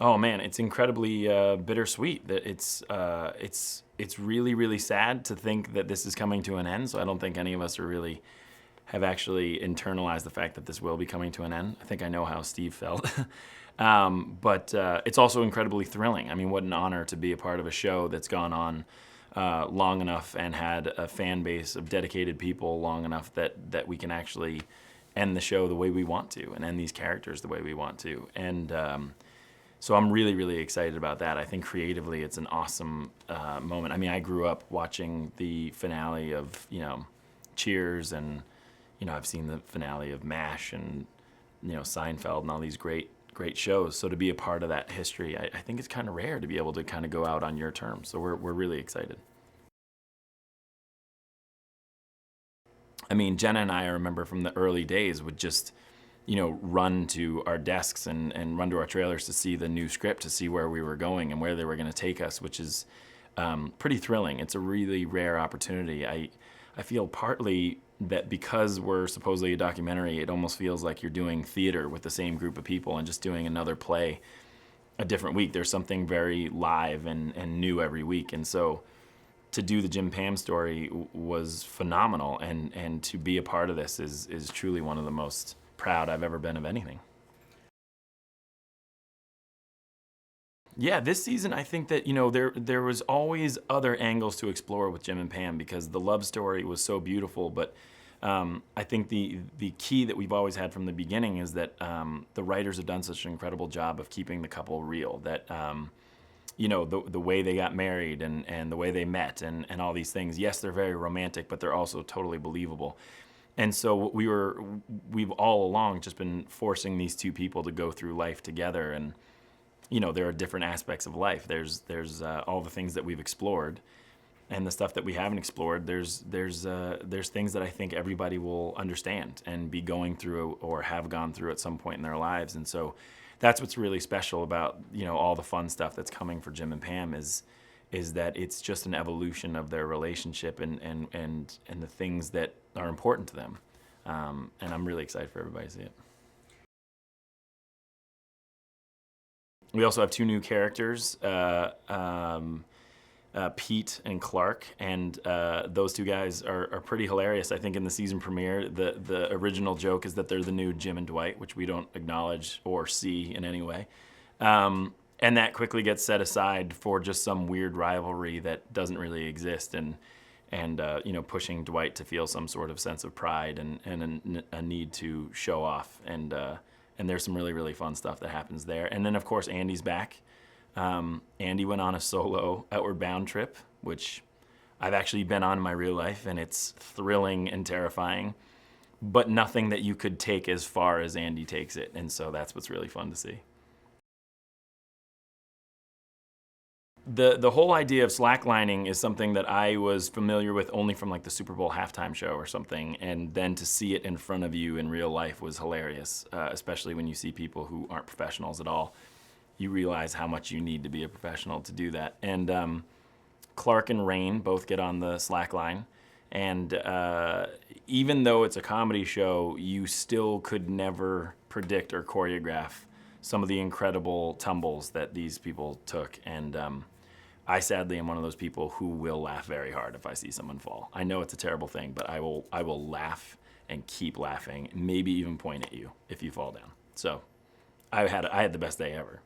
Oh man, it's incredibly bittersweet. That it's really really sad to think that this is coming to an end. So I don't think any of us are really have actually internalized the fact that this will be coming to an end. I think I know how Steve felt. But it's also incredibly thrilling. I mean, what an honor to be a part of a show that's gone on long enough and had a fan base of dedicated people long enough that we can actually end the show the way we want to and end these characters the way we want to. And so I'm really, really excited about that. I think creatively it's an awesome moment. I mean, I grew up watching the finale of, Cheers, and, I've seen the finale of MASH and, Seinfeld and all these great shows. So to be a part of that history, I think it's kind of rare to be able to kind of go out on your terms. So we're really excited. I mean, Jenna and I remember from the early days would just, run to our desks and run to our trailers to see the new script, to see where we were going and where they were going to take us, which is pretty thrilling. It's a really rare opportunity. I feel partly that because we're supposedly a documentary, it almost feels like you're doing theater with the same group of people and just doing another play a different week. There's something very live and new every week. And so to do the Jim Pam story was phenomenal. And to be a part of this is truly one of the most proud I've ever been of anything. Yeah, this season I think that there was always other angles to explore with Jim and Pam because the love story was so beautiful. But I think the key that we've always had from the beginning is that the writers have done such an incredible job of keeping the couple real. That the way they got married and the way they met and all these things. Yes, they're very romantic, but they're also totally believable. And so we've all along just been forcing these two people to go through life together. And there are different aspects of life. There's all the things that we've explored, and the stuff that we haven't explored. There's things that I think everybody will understand and be going through or have gone through at some point in their lives. And so that's what's really special about all the fun stuff that's coming for Jim and Pam is that it's just an evolution of their relationship and the things that are important to them. And I'm really excited for everybody to see it. We also have two new characters, Pete and Clark, and those two guys are pretty hilarious. I think in the season premiere, the original joke is that they're the new Jim and Dwight, which we don't acknowledge or see in any way. And that quickly gets set aside for just some weird rivalry that doesn't really exist, and pushing Dwight to feel some sort of sense of pride and a need to show off. And there's some really, really fun stuff that happens there. And then, of course, Andy's back. Andy went on a solo Outward Bound trip, which I've actually been on in my real life, and it's thrilling and terrifying, but nothing that you could take as far as Andy takes it. And so that's what's really fun to see. The whole idea of slacklining is something that I was familiar with only from like the Super Bowl halftime show or something, and then to see it in front of you in real life was hilarious, especially when you see people who aren't professionals at all. You realize how much you need to be a professional to do that. And Clark and Rain both get on the slack line, and even though it's a comedy show, you still could never predict or choreograph some of the incredible tumbles that these people took. And I sadly am one of those people who will laugh very hard if I see someone fall. I know it's a terrible thing, but I will laugh and keep laughing, maybe even point at you if you fall down. So I had the best day ever.